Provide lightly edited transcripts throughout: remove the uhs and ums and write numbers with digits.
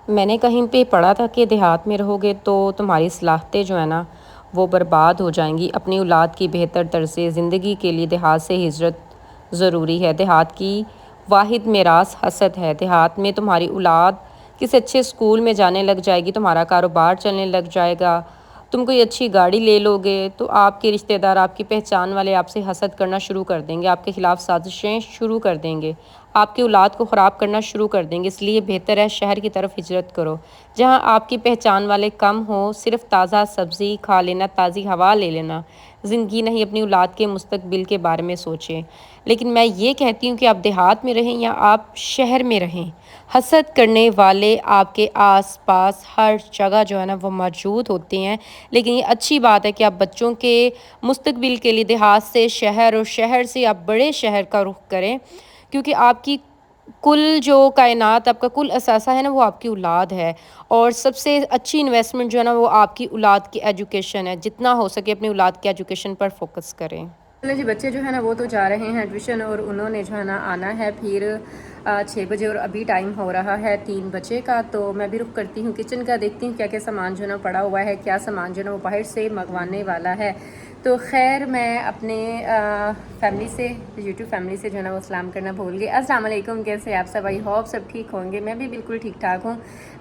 میں نے کہیں پہ پڑھا تھا کہ دیہات میں رہو گے تو تمہاری صلاحیتیں جو ہے نا وہ برباد ہو جائیں گی۔ اپنی اولاد کی بہتر طرز زندگی کے لیے دیہات سے ہجرت ضروری ہے۔ دیہات کی واحد میراث حسد ہے۔ دیہات میں تمہاری اولاد کسی اچھے اسکول میں جانے لگ جائے گی، تمہارا کاروبار چلنے لگ جائے گا، تم کوئی اچھی گاڑی لے لو گے تو آپ کے رشتہ دار، آپ کی پہچان والے آپ سے حسد کرنا شروع کر دیں گے، آپ کے خلاف سازشیں شروع کر دیں گے، آپ کی اولاد کو خراب کرنا شروع کر دیں گے۔ اس لیے بہتر ہے شہر کی طرف ہجرت کرو، جہاں آپ کی پہچان والے کم ہوں، صرف تازہ سبزی کھا لینا، تازی ہوا لے لینا، زندگی نہیں اپنی اولاد کے مستقبل کے بارے میں سوچیں۔ لیکن میں یہ کہتی ہوں کہ آپ دیہات میں رہیں یا آپ شہر میں رہیں، حسد کرنے والے آپ کے آس پاس ہر جگہ جو ہے نا وہ موجود ہوتے ہیں۔ لیکن یہ اچھی بات ہے کہ آپ بچوں کے مستقبل کے لیے دیہات سے شہر اور شہر سے آپ بڑے شہر کا رخ کریں، کیونکہ آپ کی کل جو کائنات، آپ کا کل اثاثہ ہے نا وہ آپ کی اولاد ہے، اور سب سے اچھی انویسٹمنٹ جو ہے نا وہ آپ کی اولاد کی ایجوکیشن ہے۔ جتنا ہو سکے اپنی اولاد کی ایجوکیشن پر فوکس کریں۔ چلیں جی، بچے جو ہے نا وہ تو جا رہے ہیں ٹیوشن، اور انہوں نے جو ہے نا آنا ہے پھر 6 بجے، اور ابھی ٹائم ہو رہا ہے 3 بجے کا۔ تو میں بھی رخ کرتی ہوں کچن کا، دیکھتی ہوں کیا کیا سامان جو ہے نا پڑا ہوا ہے، کیا سامان جو ہے نا وہ باہر سے منگوانے والا ہے۔ تو خیر میں اپنے فیملی سے، یوٹیوب فیملی سے جو ہے نا وہ سلام کرنا بھول گئی۔ السلام علیکم، کیسے آپ سب؟ آئی ہوپ سب ٹھیک ہوں گے، میں بھی بالکل ٹھیک ٹھاک ہوں۔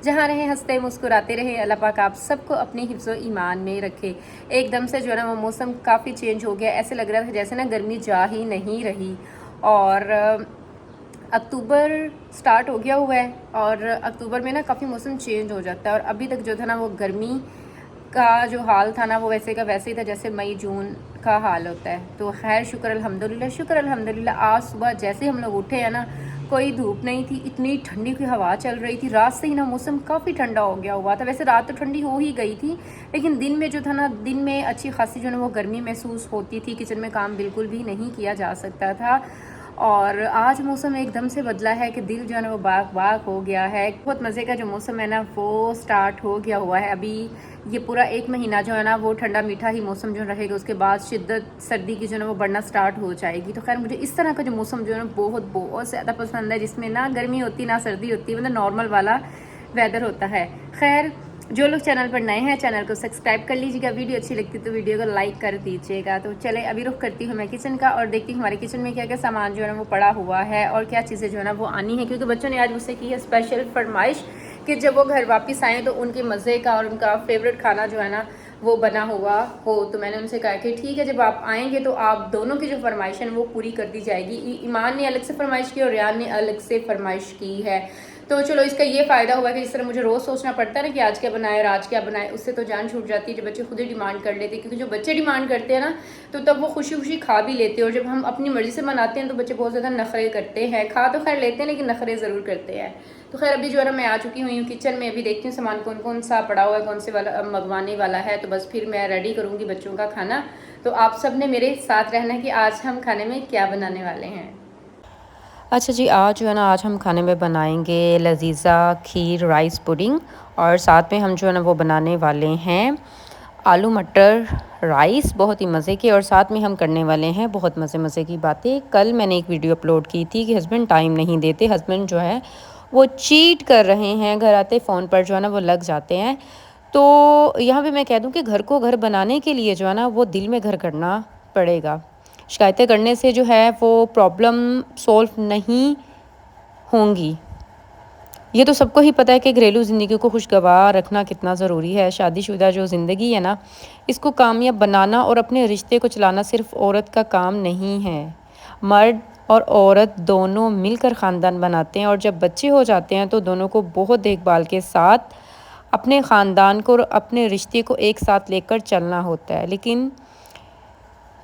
جہاں رہیں ہنستے مسکراتے رہیں، اللہ پاک آپ سب کو اپنی حفظ و ایمان میں رکھے۔ ایک دم سے جو ہے نا وہ موسم کافی چینج ہو گیا، ایسے لگ رہا تھا جیسے نا گرمی جا ہی نہیں رہی، اور اکتوبر سٹارٹ ہو گیا ہوا ہے، اور اکتوبر میں نا کافی موسم چینج ہو جاتا ہے، اور ابھی تک جو تھا نا وہ گرمی کا جو حال تھا نا وہ ویسے کا ویسے ہی تھا جیسے مئی جون کا حال ہوتا ہے۔ تو خیر شکر الحمدللہ، شکر الحمدللہ، آج صبح جیسے ہم لوگ اٹھے ہیں نا کوئی دھوپ نہیں تھی، اتنی ٹھنڈی کی ہوا چل رہی تھی، رات سے ہی نا موسم کافی ٹھنڈا ہو گیا ہوا تھا۔ ویسے رات تو ٹھنڈی ہو ہی گئی تھی، لیکن دن میں جو تھا نا، دن میں اچھی خاصی جو ہے نا وہ گرمی محسوس ہوتی تھی، کچن میں کام بالکل بھی نہیں کیا جا سکتا تھا۔ اور آج موسم ایک دم سے بدلا ہے کہ دل جو ہے نا وہ باغ باغ ہو گیا ہے۔ بہت مزے کا جو موسم ہے نا وہ سٹارٹ ہو گیا ہوا ہے۔ ابھی یہ پورا 1 مہینہ جو ہے نا وہ ٹھنڈا میٹھا ہی موسم جو رہے گا، اس کے بعد شدت سردی کی جو ہے نا وہ بڑھنا سٹارٹ ہو جائے گی۔ تو خیر مجھے اس طرح کا جو موسم جو ہے نا بہت بہت زیادہ پسند ہے، جس میں نہ گرمی ہوتی نہ سردی ہوتی، مطلب نارمل والا ویدر ہوتا ہے۔ خیر جو لوگ چینل پر نئے ہیں چینل کو سبسکرائب کر لیجیے گا، ویڈیو اچھی لگتی تو ویڈیو کو لائک کر دیجیے گا۔ تو چلے ابھی رخ کرتی ہوں میں کچن کا، اور دیکھتی ہوں ہمارے کچن میں کیا کیا سامان جو ہے نا وہ پڑا ہوا ہے، اور کیا چیزیں جو ہے نا وہ آنی ہے، کیونکہ بچوں نے آج مجھ سے کی ہے اسپیشل فرمائش کہ جب وہ گھر واپس آئیں تو ان کے مزے کا اور ان کا فیوریٹ کھانا جو ہے نا وہ بنا ہوا ہو۔ تو میں نے ان سے کہا کہ ٹھیک ہے، جب آپ آئیں گے تو آپ دونوں کی جو فرمائش ہے وہ پوری کر دی جائے گی۔ ایمان نے الگ سے فرمائش کی اور ریان نے الگ سے فرمائش کی ہے۔ تو چلو اس کا یہ فائدہ ہوا کہ جس طرح مجھے روز سوچنا پڑتا ہے نا کہ آج کیا بنائے اور آج کیا بنائے، اس سے تو جان چھوٹ جاتی ہے جب بچے خود ہی ڈیمانڈ کر لیتے ہیں، کیونکہ جو بچے ڈیمانڈ کرتے ہیں نا تو تب وہ خوشی خوشی کھا بھی لیتے ہیں، اور جب ہم اپنی مرضی سے بناتے ہیں تو بچے بہت زیادہ نخرے کرتے ہیں، کھا تو خیر لیتے ہیں لیکن نخرے ضرور کرتے ہیں۔ تو خیر ابھی جو ہے نا میں آ چکی ہوئی ہوں کچن میں، ابھی دیکھتی ہوں سامان کون کون سا پڑا ہوا ہے، کون سے والا منگوانے والا ہے، تو بس پھر میں ریڈی کروں گی بچوں کا کھانا۔ تو آپ سب نے میرے ساتھ رہنا ہے کہ آج ہم کھانے میں کیا بنانے والے ہیں۔ اچھا جی، آج جو ہے نا آج ہم کھانے میں بنائیں گے لذیذہ کھیر رائس پوڈنگ، اور ساتھ میں ہم جو ہے نا وہ بنانے والے ہیں آلو مٹر رائس، بہت ہی مزے کے، اور ساتھ میں ہم کرنے والے ہیں بہت مزے کی باتیں۔ کل میں نے ایک ویڈیو اپلوڈ کی تھی کہ ہسبینڈ ٹائم نہیں دیتے، ہسبینڈ جو ہے وہ چیٹ کر رہے ہیں، گھر آتے فون پر جو ہے نا وہ لگ جاتے ہیں۔ تو یہاں پہ میں کہہ دوں کہ گھر کو گھر بنانے کے لیے جو ہے نا وہ دل میں گھر کرنا پڑے گا۔ شکایتیں کرنے سے جو ہے وہ پرابلم سولو نہیں ہوں گی۔ یہ تو سب کو ہی پتہ ہے کہ گھریلو زندگی کو خوشگوار رکھنا کتنا ضروری ہے۔ شادی شدہ جو زندگی ہے نا اس کو کامیاب بنانا اور اپنے رشتے کو چلانا صرف عورت کا کام نہیں ہے، مرد اور عورت دونوں مل کر خاندان بناتے ہیں، اور جب بچے ہو جاتے ہیں تو دونوں کو بہت دیکھ بھال کے ساتھ اپنے خاندان کو اور اپنے رشتے کو ایک ساتھ لے کر چلنا ہوتا ہے۔ لیکن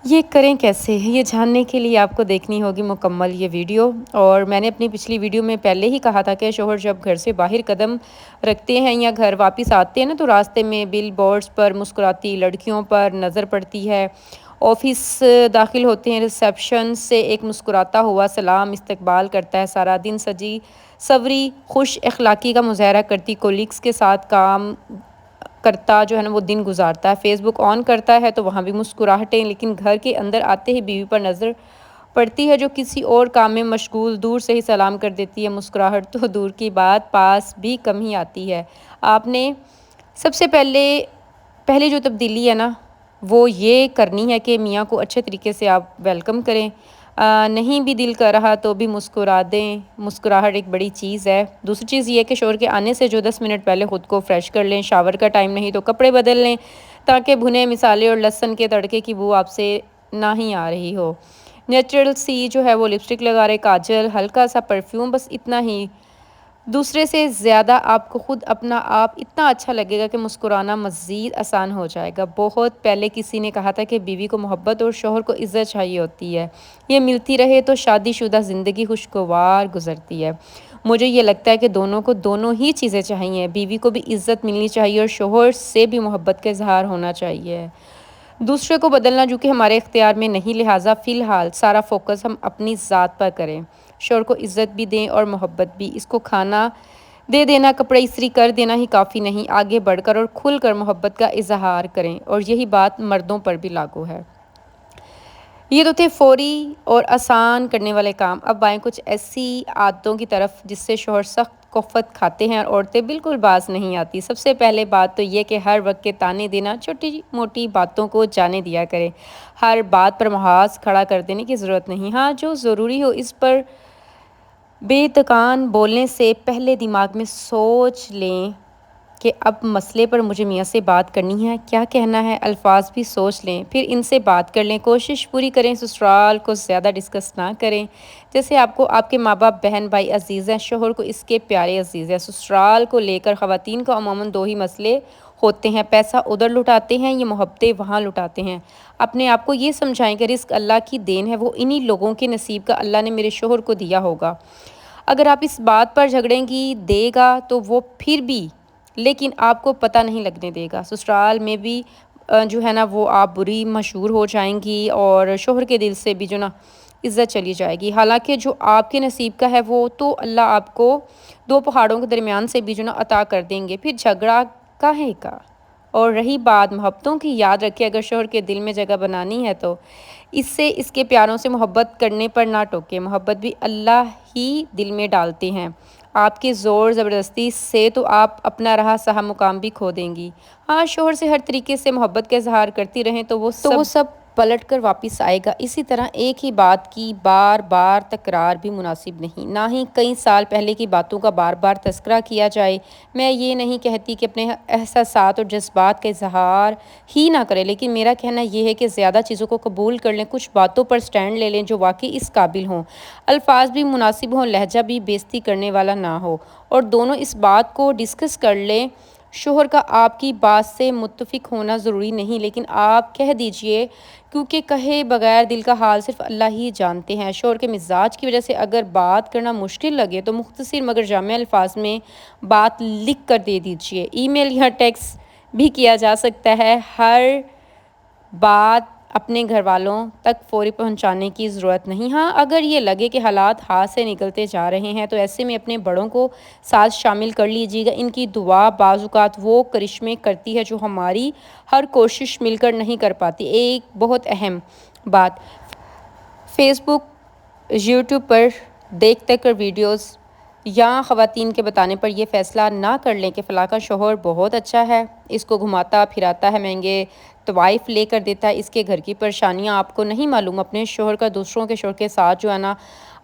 یہ کریں کیسے، یہ جاننے کے لیے آپ کو دیکھنی ہوگی مکمل یہ ویڈیو۔ اور میں نے اپنی پچھلی ویڈیو میں پہلے ہی کہا تھا کہ شوہر جب گھر سے باہر قدم رکھتے ہیں یا گھر واپس آتے ہیں نا تو راستے میں بل بورڈز پر مسکراتی لڑکیوں پر نظر پڑتی ہے، آفس داخل ہوتے ہیں ریسیپشن سے ایک مسکراتا ہوا سلام استقبال کرتا ہے، سارا دن سجی سوری خوش اخلاقی کا مظاہرہ کرتی کولیگز کے ساتھ کام کرتا جو ہے نا وہ دن گزارتا ہے، فیس بک آن کرتا ہے تو وہاں بھی مسکراہٹیں، لیکن گھر کے اندر آتے ہی بیوی پر نظر پڑتی ہے جو کسی اور کام میں مشغول دور سے ہی سلام کر دیتی ہے، مسکراہٹ تو دور کی بات پاس بھی کم ہی آتی ہے۔ آپ نے سب سے پہلے جو تبدیلی ہے نا وہ یہ کرنی ہے کہ میاں کو اچھے طریقے سے آپ ویلکم کریں، نہیں بھی دل کر رہا تو بھی مسکرا دیں، مسکراہٹ ایک بڑی چیز ہے۔ دوسری چیز یہ ہے کہ شوہر کے آنے سے جو 10 منٹ پہلے خود کو فریش کر لیں، شاور کا ٹائم نہیں تو کپڑے بدل لیں تاکہ بھنے مسالے اور لہسن کے تڑکے کی بو آپ سے نہ ہی آ رہی ہو۔ نیچرل سی جو ہے وہ لپسٹک لگا رہے، کاجل، ہلکا سا پرفیوم، بس اتنا ہی۔ دوسرے سے زیادہ آپ کو خود اپنا آپ اتنا اچھا لگے گا کہ مسکرانا مزید آسان ہو جائے گا۔ بہت پہلے کسی نے کہا تھا کہ بیوی کو محبت اور شوہر کو عزت چاہیے ہوتی ہے، یہ ملتی رہے تو شادی شدہ زندگی خوشگوار گزرتی ہے۔ مجھے یہ لگتا ہے کہ دونوں کو دونوں ہی چیزیں چاہیے، بیوی کو بھی عزت ملنی چاہیے اور شوہر سے بھی محبت کا اظہار ہونا چاہیے۔ دوسرے کو بدلنا جو کہ ہمارے اختیار میں نہیں، لہٰذا فی الحال سارا فوکس ہم اپنی ذات پر کریں، شوہر کو عزت بھی دیں اور محبت بھی۔ اس کو کھانا دے دینا، کپڑے استری کر دینا ہی کافی نہیں، آگے بڑھ کر اور کھل کر محبت کا اظہار کریں، اور یہی بات مردوں پر بھی لاگو ہے۔ یہ تو تھے فوری اور آسان کرنے والے کام، اب آئیں کچھ ایسی عادتوں کی طرف جس سے شوہر سخت کفت کھاتے ہیں اور عورتیں بالکل باز نہیں آتی۔ سب سے پہلے بات تو یہ کہ ہر وقت کے تانے دینا، چھوٹی موٹی باتوں کو جانے دیا کریں، ہر بات پر محاذ کھڑا کر دینے کی ضرورت نہیں۔ ہاں جو ضروری ہو اس پر بے تکان بولنے سے پہلے دماغ میں سوچ لیں کہ اب مسئلے پر مجھے میاں سے بات کرنی ہے، کیا کہنا ہے، الفاظ بھی سوچ لیں، پھر ان سے بات کر لیں، کوشش پوری کریں سسرال کو زیادہ ڈسکس نہ کریں۔ جیسے آپ کو آپ کے ماں باپ، بہن بھائی عزیز ہیں، شوہر کو اس کے پیارے عزیز ہیں۔ سسرال کو لے کر خواتین کو عموماً دو ہی مسئلے ہوتے ہیں، پیسہ ادھر لٹاتے ہیں، یہ محبتیں وہاں لٹاتے ہیں۔ اپنے آپ کو یہ سمجھائیں کہ رزق اللہ کی دین ہے، وہ انہی لوگوں کے نصیب کا اللہ نے میرے شوہر کو دیا ہوگا۔ اگر آپ اس بات پر جھگڑیں گی دے گا تو وہ پھر بھی، لیکن آپ کو پتہ نہیں لگنے دے گا، سسرال میں بھی جو ہے نا وہ آپ بری مشہور ہو جائیں گی اور شوہر کے دل سے بھی جو نا عزت چلی جائے گی۔ حالانکہ جو آپ کے نصیب کا ہے وہ تو اللہ آپ کو دو پہاڑوں کے درمیان سے بھی جو نا عطا کر دیں گے، پھر جھگڑا کاہے کا۔ اور رہی بات محبتوں کی، یاد رکھیں اگر شوہر کے دل میں جگہ بنانی ہے تو اس سے اس کے پیاروں سے محبت کرنے پر نہ ٹوکیں، محبت بھی اللہ ہی دل میں ڈالتے ہیں، آپ کے زور زبردستی سے تو آپ اپنا رہا سہا مقام بھی کھو دیں گی۔ ہاں شوہر سے ہر طریقے سے محبت کا اظہار کرتی رہیں تو وہ سب پلٹ کر واپس آئے گا۔ اسی طرح ایک ہی بات کی بار بار تکرار بھی مناسب نہیں، نہ ہی کئی سال پہلے کی باتوں کا بار بار تذکرہ کیا جائے۔ میں یہ نہیں کہتی کہ اپنے احساسات اور جذبات کا اظہار ہی نہ کریں، لیکن میرا کہنا یہ ہے کہ زیادہ چیزوں کو قبول کر لیں، کچھ باتوں پر سٹینڈ لے لیں جو واقعی اس قابل ہوں، الفاظ بھی مناسب ہوں، لہجہ بھی بےعزتی کرنے والا نہ ہو، اور دونوں اس بات کو ڈسکس کر لیں۔ شوہر کا آپ کی بات سے متفق ہونا ضروری نہیں، لیکن آپ کہہ دیجئے، کیونکہ کہے بغیر دل کا حال صرف اللہ ہی جانتے ہیں۔ شوہر کے مزاج کی وجہ سے اگر بات کرنا مشکل لگے تو مختصر مگر جامع الفاظ میں بات لکھ کر دے دیجئے، ای میل یا ٹیکس بھی کیا جا سکتا ہے۔ ہر بات اپنے گھر والوں تک فوری پہنچانے کی ضرورت نہیں۔ ہاں اگر یہ لگے کہ حالات ہاتھ سے نکلتے جا رہے ہیں تو ایسے میں اپنے بڑوں کو ساتھ شامل کر لیجیے گا، ان کی دعا بعض اوقات وہ کرشمے کرتی ہے جو ہماری ہر کوشش مل کر نہیں کر پاتی۔ ایک بہت اہم بات، فیس بک، یوٹیوب پر دیکھ کر ویڈیوز یا خواتین کے بتانے پر یہ فیصلہ نہ کر لیں کہ فلاں کا شوہر بہت اچھا ہے، اس کو گھماتا پھراتا ہے، مہنگے طوائف لے کر دیتا ہے، اس کے گھر کی پریشانیاں آپ کو نہیں معلوم۔ اپنے شوہر کا دوسروں کے شوہر کے ساتھ جو ہے نا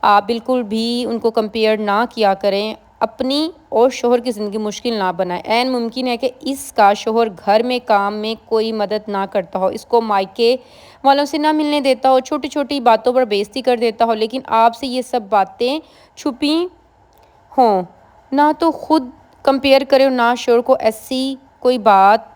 آپ بالکل بھی ان کو کمپیئر نہ کیا کریں، اپنی اور شوہر کی زندگی مشکل نہ بنائیں۔ عین ممکن ہے کہ اس کا شوہر گھر میں کام میں کوئی مدد نہ کرتا ہو، اس کو مائکے والوں سے نہ ملنے دیتا ہو، چھوٹی چھوٹی باتوں پر بےعزتی کر دیتا ہو، لیکن آپ سے یہ سب باتیں چھپی ہوں، نہ تو خود کمپیئر کریں اور نہ شوہر کو ایسی کوئی بات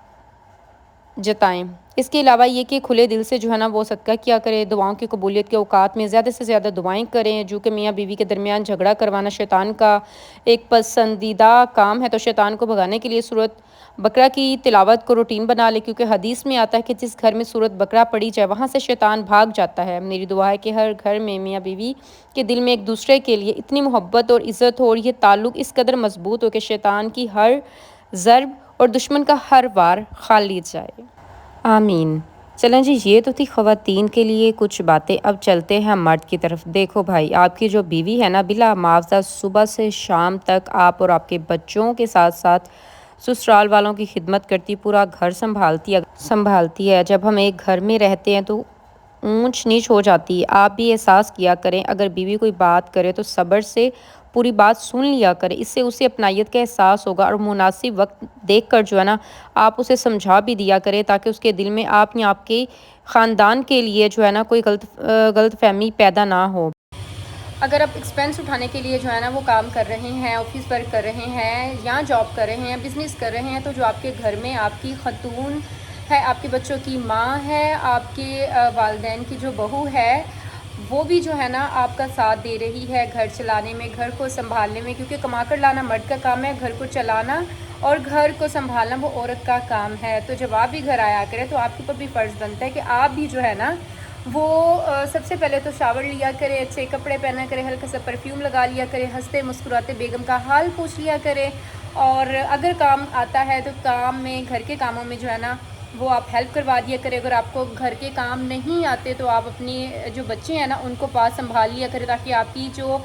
جتائیں۔ اس کے علاوہ یہ کہ کھلے دل سے جو ہے نا وہ صدقہ کیا کریں، دعاؤں کی قبولیت کے اوقات میں زیادہ سے زیادہ دعائیں کریں، جو کہ میاں بیوی کے درمیان جھگڑا کروانا شیطان کا ایک پسندیدہ کام ہے، تو شیطان کو بھگانے کے لیے سورۃ بقرہ کی تلاوت کو روٹین بنا لیں، کیونکہ حدیث میں آتا ہے کہ جس گھر میں سورۃ بقرہ پڑھی جائے وہاں سے شیطان بھاگ جاتا ہے۔ میری دعا ہے کہ ہر گھر میں میاں بیوی کے دل میں ایک دوسرے کے لیے اتنی محبت اور عزت ہو اور یہ تعلق اس قدر مضبوط ہو کہ شیطان کی ہر ضرب اور دشمن کا ہر وار کھا لی جائے۔ آمین۔ چلیں جی، یہ تو تھی خواتین کے لیے کچھ باتیں، اب چلتے ہیں مرد کی طرف۔ دیکھو بھائی، آپ کی جو بیوی ہے نا، بلا معاوضہ صبح سے شام تک آپ اور آپ کے بچوں کے ساتھ ساتھ سسرال والوں کی خدمت کرتی، پورا گھر سنبھالتی ہے۔ جب ہم ایک گھر میں رہتے ہیں تو اونچ نیچ ہو جاتی ہے، آپ بھی احساس کیا کریں۔ اگر بیوی کوئی بات کرے تو صبر سے پوری بات سن لیا کرے، اس سے اسے اپنائیت کا احساس ہوگا، اور مناسب وقت دیکھ کر جو ہے نا آپ اسے سمجھا بھی دیا کرے، تاکہ اس کے دل میں آپ یا آپ کے خاندان کے لیے جو ہے نا کوئی غلط فہمی پیدا نہ ہو۔ اگر آپ ایکسپینس اٹھانے کے لیے جو ہے نا وہ کام کر رہے ہیں، آفس ورک کر رہے ہیں یا جاب کر رہے ہیں، بزنس کر رہے ہیں، تو جو آپ کے گھر میں آپ کی خاتون ہے، آپ کے بچوں کی ماں ہے، آپ کے والدین کی جو بہو ہے، وہ بھی جو ہے نا آپ کا ساتھ دے رہی ہے گھر چلانے میں، گھر کو سنبھالنے میں، کیونکہ کما کر لانا مرد کا کام ہے، گھر کو چلانا اور گھر کو سنبھالنا وہ عورت کا کام ہے۔ تو جب آپ بھی گھر آیا کریں تو آپ کے اوپر بھی فرض بنتا ہے کہ آپ بھی جو ہے نا وہ سب سے پہلے تو شاور لیا کرے، اچھے کپڑے پہنا کرے، ہلکا سا پرفیوم لگا لیا کرے، ہنستے مسکراتے بیگم کا حال پوچھ لیا کرے، اور اگر کام آتا ہے تو کام میں، گھر کے کاموں میں جو ہے نا وہ آپ ہیلپ کروا دیا کرے۔ اگر آپ کو گھر کے کام نہیں آتے تو آپ اپنی جو بچے ہیں نا ان کو پاس سنبھال لیا کرے، تاکہ آپ کی جو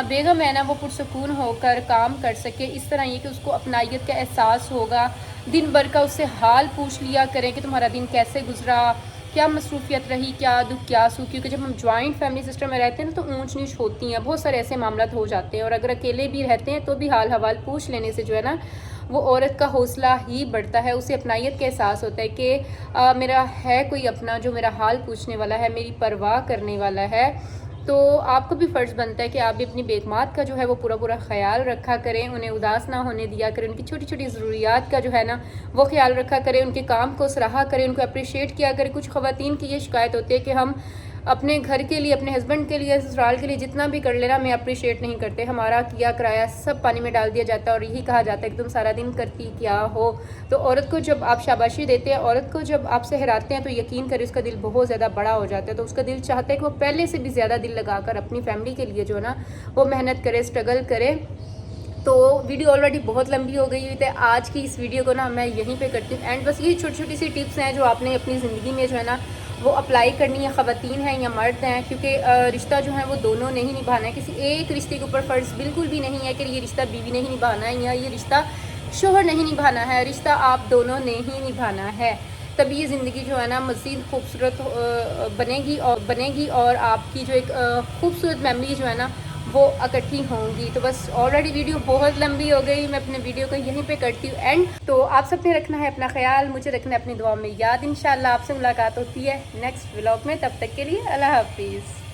بیگم ہے نا وہ پرسکون ہو کر کام کر سکے۔ اس طرح یہ کہ اس کو اپنائیت کا احساس ہوگا، دن بھر کا اس سے حال پوچھ لیا کریں کہ تمہارا دن کیسے گزرا، کیا مصروفیت رہی، کیا دکھ کیا سکھ، کیونکہ جب ہم جوائنٹ فیملی سسٹم میں رہتے ہیں نا تو اونچ نیچ ہوتی ہیں، بہت سارے ایسے معاملات ہو جاتے ہیں، اور اگر اکیلے بھی رہتے ہیں تو بھی حال حوال پوچھ لینے سے جو ہے نا وہ عورت کا حوصلہ ہی بڑھتا ہے، اسے اپنائیت کا احساس ہوتا ہے کہ میرا ہے کوئی اپنا جو میرا حال پوچھنے والا ہے، میری پرواہ کرنے والا ہے۔ تو آپ کو بھی فرض بنتا ہے کہ آپ بھی اپنی بیگمات کا جو ہے وہ پورا خیال رکھا کریں، انہیں اداس نہ ہونے دیا کریں، ان کی چھوٹی چھوٹی ضروریات کا جو ہے نا وہ خیال رکھا کریں، ان کے کام کو سراہا کریں، ان کو اپریشیٹ کیا کریں۔ کچھ خواتین کی یہ شکایت ہوتی ہے کہ ہم اپنے گھر کے لیے، اپنے ہسبینڈ کے لیے، سسرال کے لیے جتنا بھی کر لینا ہمیں اپریشیٹ نہیں کرتے، ہمارا کیا کرایا سب پانی میں ڈال دیا جاتا ہے، اور یہی کہا جاتا ہے کہ تم سارا دن کرتی کیا ہو۔ تو عورت کو جب آپ شاباشی دیتے ہیں، عورت کو جب آپ سہراتے ہیں، تو یقین کریں اس کا دل بہت زیادہ بڑا ہو جاتا ہے، تو اس کا دل چاہتا ہے کہ وہ پہلے سے بھی زیادہ دل لگا کر اپنی فیملی کے لیے جو ہے نا وہ محنت کرے، اسٹرگل کرے۔ تو ویڈیو آلریڈی بہت لمبی ہو گئی ہوئی تھی، آج کی اس ویڈیو کو نا میں یہیں پہ کرتی ہوں اینڈ۔ بس یہ چھوٹی چھوٹی سی ٹپس ہیں جو آپ نے اپنی زندگی میں جو ہے نا وہ اپلائی کرنی ہے، خواتین ہیں یا مرد ہیں، کیونکہ رشتہ جو ہے وہ دونوں نے ہی نبھانا ہے، کسی ایک رشتے کے اوپر فرض بالکل بھی نہیں ہے کہ یہ رشتہ بیوی نے ہی نبھانا ہے یا یہ رشتہ شوہر نہیں نبھانا ہے، رشتہ آپ دونوں نے ہی نبھانا ہے، تبھی یہ زندگی جو ہے نا مزید خوبصورت بنے گی اور آپ کی جو ایک خوبصورت میموری جو ہے نا وہ اکٹھی ہوں گی۔ تو بس آلریڈی ویڈیو بہت لمبی ہو گئی، میں اپنے ویڈیو کو یہیں پہ کرتی ہوں اینڈ۔ تو آپ سب نے رکھنا ہے اپنا خیال، مجھے رکھنا ہے اپنی دعا میں یاد۔ انشاءاللہ آپ سے ملاقات ہوتی ہے نیکسٹ ولاگ میں، تب تک کے لیے اللہ حافظ۔